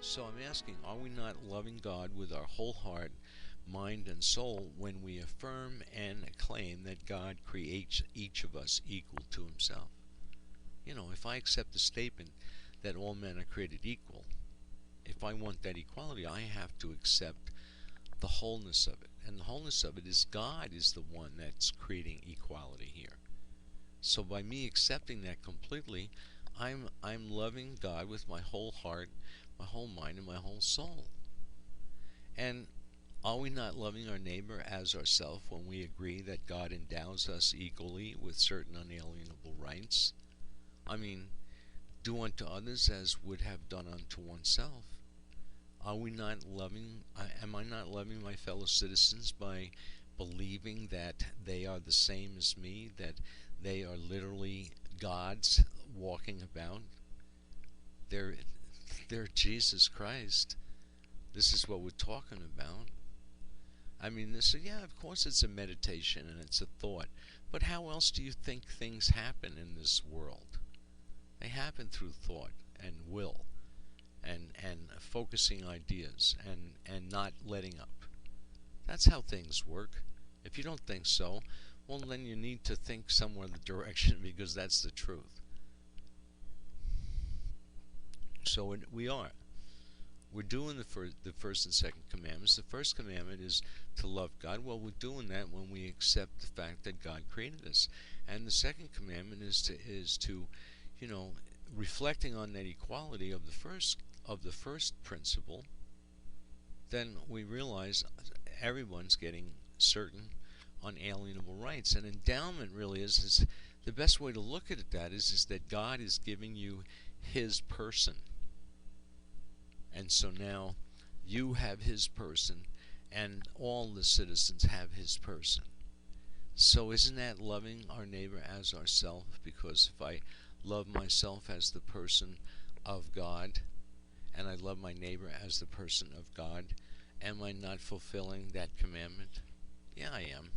So I'm asking, are we not loving God with our whole heart, mind, and soul when we affirm and claim that God creates each of us equal to himself? If I accept the statement that all men are created equal, if I want that equality, I have to accept the wholeness of it. And the wholeness of it is God is the one that's creating equality here. So by me accepting that completely, I'm loving God with my whole heart, my whole mind, and my whole soul. And are we not loving our neighbor as ourselves when we agree that God endows us equally with certain unalienable rights? I mean, do unto others as would have done unto oneself. Are we not loving, am I not loving my fellow citizens by believing that they are the same as me, that they are literally gods walking about? They're, they're Jesus Christ. This is what we're talking about. I mean, yeah, of course it's a meditation and it's a thought. But how else do you think things happen in this world? They happen through thought and will and focusing ideas and not letting up. That's how things work. If you don't think so, well, then you need to think somewhere in the direction because that's the truth. So we are. We're doing the first and second commandments. The first commandment is to love God. Well, we're doing that when we accept the fact that God created us. And the second commandment is to reflecting on that equality of the first principle. Then we realize everyone's getting certain unalienable rights. And endowment really is the best way to look at that is that God is giving you his person. And so now you have his person and all the citizens have his person. So isn't that loving our neighbor as ourselves? Because if I love myself as the person of God and I love my neighbor as the person of God, am I not fulfilling that commandment? Yeah, I am.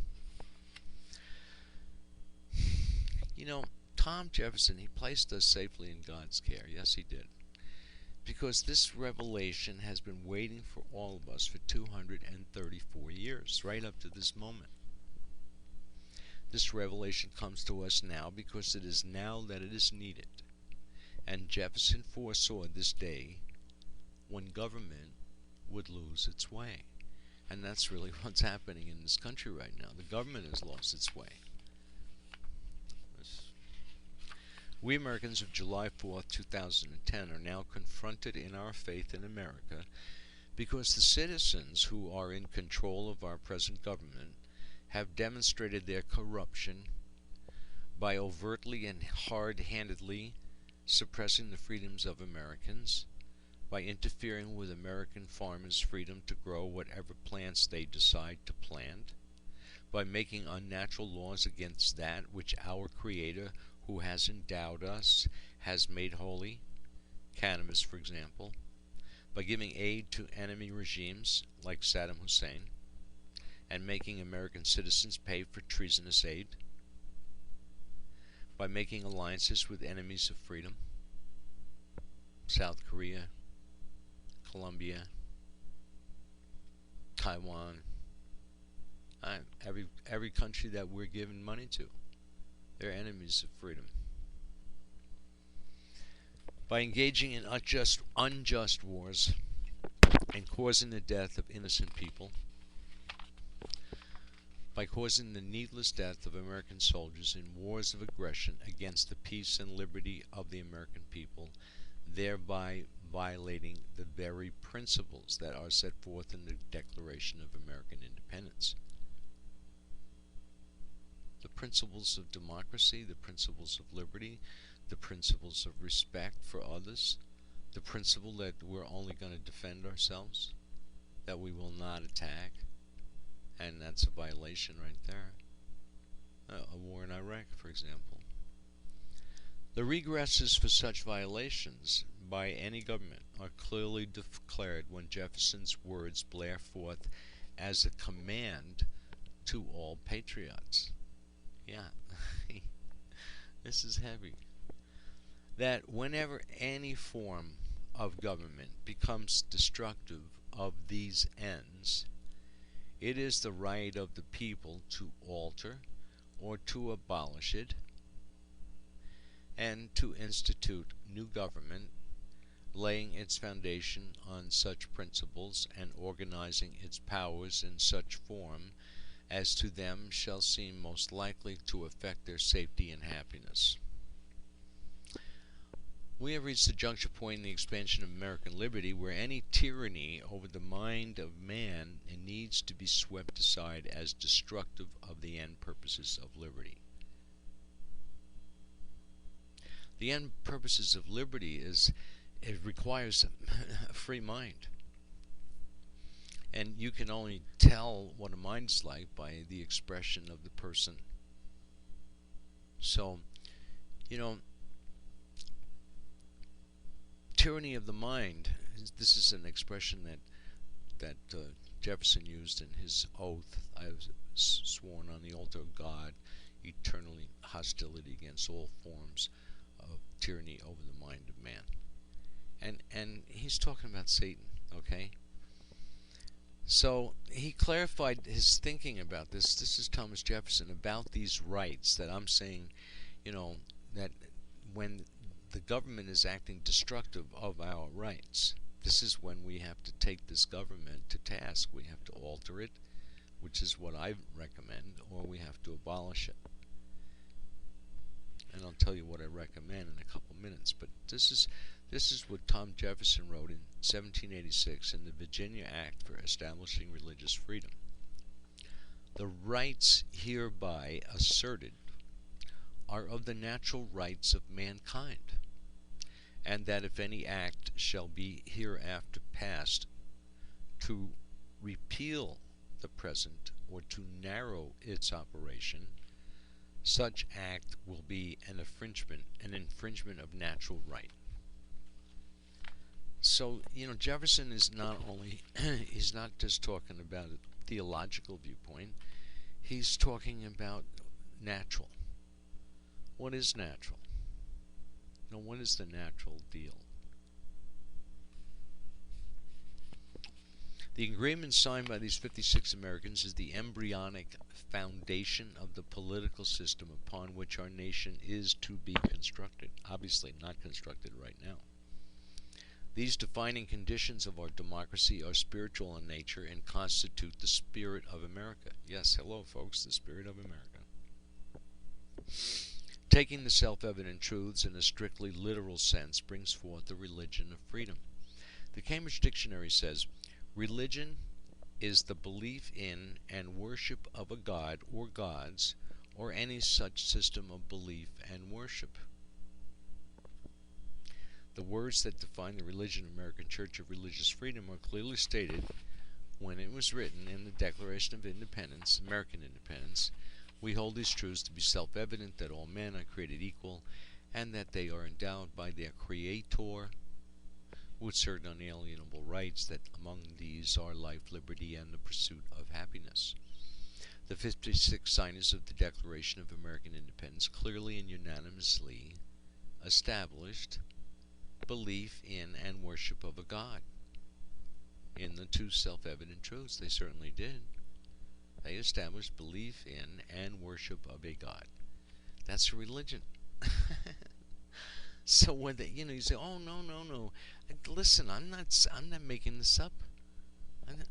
Tom Jefferson, he placed us safely in God's care. Yes, he did. Because this revelation has been waiting for all of us for 234 years, right up to this moment. This revelation comes to us now because it is now that it is needed. And Jefferson foresaw this day when government would lose its way. And that's really what's happening in this country right now. The government has lost its way. We Americans of July 4th, 2010 are now confronted in our faith in America because the citizens who are in control of our present government have demonstrated their corruption by overtly and hard-handedly suppressing the freedoms of Americans, by interfering with American farmers' freedom to grow whatever plants they decide to plant, by making unnatural laws against that which our Creator, who has endowed us, has made holy, cannabis for example, by giving aid to enemy regimes like Saddam Hussein, and making American citizens pay for treasonous aid, by making alliances with enemies of freedom, South Korea, Colombia, Taiwan, every country that we're giving money to. They're enemies of freedom. By engaging in unjust wars and causing the death of innocent people, by causing the needless death of American soldiers in wars of aggression against the peace and liberty of the American people, thereby violating the very principles that are set forth in the Declaration of American Independence. The principles of democracy, the principles of liberty, the principles of respect for others, the principle that we're only going to defend ourselves, that we will not attack, and that's a violation right there. A war in Iraq, for example. The regresses for such violations by any government are clearly declared when Jefferson's words blare forth as a command to all patriots. Yeah, this is heavy. That whenever any form of government becomes destructive of these ends, it is the right of the people to alter or to abolish it, and to institute new government, laying its foundation on such principles and organizing its powers in such form as to them shall seem most likely to affect their safety and happiness. We have reached the juncture point in the expansion of American liberty where any tyranny over the mind of man needs to be swept aside as destructive of the end purposes of liberty. The end purposes of liberty it requires a free mind. And you can only tell what a mind's like by the expression of the person. So, tyranny of the mind, this is an expression that Jefferson used in his oath. I was sworn on the altar of God, eternally hostility against all forms of tyranny over the mind of man. And he's talking about Satan, okay? So he clarified his thinking about this. This is Thomas Jefferson, about these rights that I'm saying, that when the government is acting destructive of our rights, this is when we have to take this government to task. We have to alter it, which is what I recommend, or we have to abolish it. And I'll tell you what I recommend in a couple minutes. But this is what Tom Jefferson wrote in 1786 in the Virginia Act for Establishing Religious Freedom. The rights hereby asserted are of the natural rights of mankind, and that if any act shall be hereafter passed to repeal the present or to narrow its operation, such act will be an infringement of natural right. So, Jefferson is not only, he's not just talking about a theological viewpoint, he's talking about natural. What is natural? What is the natural deal? The agreement signed by these 56 Americans is the embryonic foundation of the political system upon which our nation is to be constructed. Obviously not constructed right now. These defining conditions of our democracy are spiritual in nature and constitute the spirit of America. Yes, hello folks, the spirit of America. Taking the self-evident truths in a strictly literal sense brings forth the religion of freedom. The Cambridge Dictionary says, religion is the belief in and worship of a god or gods or any such system of belief and worship. The words that define the religion of American Church of Religious Freedom are clearly stated when it was written in the Declaration of Independence, American Independence. We hold these truths to be self-evident that all men are created equal and that they are endowed by their Creator with certain unalienable rights, that among these are life, liberty, and the pursuit of happiness. The 56 signers of the Declaration of American Independence clearly and unanimously established belief in and worship of a God. In the two self-evident truths, they certainly did. They established belief in and worship of a God. That's a religion. So when they, you say, "Oh no," listen, I'm not making this up.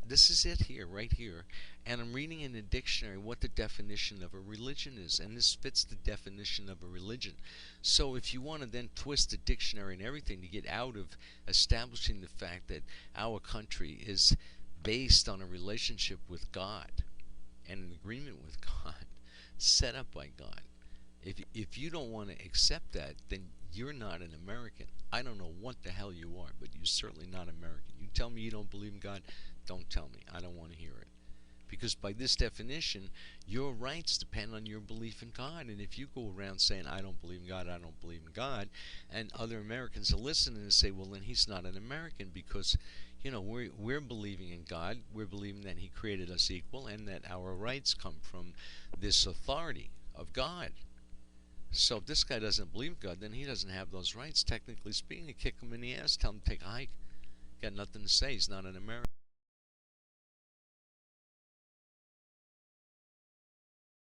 This is it here, right here, and I'm reading in the dictionary what the definition of a religion is, and this fits the definition of a religion. So if you want to then twist the dictionary and everything to get out of establishing the fact that our country is based on a relationship with God and an agreement with God, set up by God, if you don't want to accept that, then you're not an American. I don't know what the hell you are, but you're certainly not American. You tell me you don't believe in God, don't tell me. I don't want to hear it. Because by this definition, your rights depend on your belief in God. And if you go around saying, I don't believe in God, I don't believe in God, and other Americans are listening and say, well, then he's not an American, because we're believing in God. We're believing that he created us equal and that our rights come from this authority of God. So if this guy doesn't believe God, then he doesn't have those rights. Technically speaking, kick him in the ass, tell him to take a hike. Got nothing to say. He's not an American.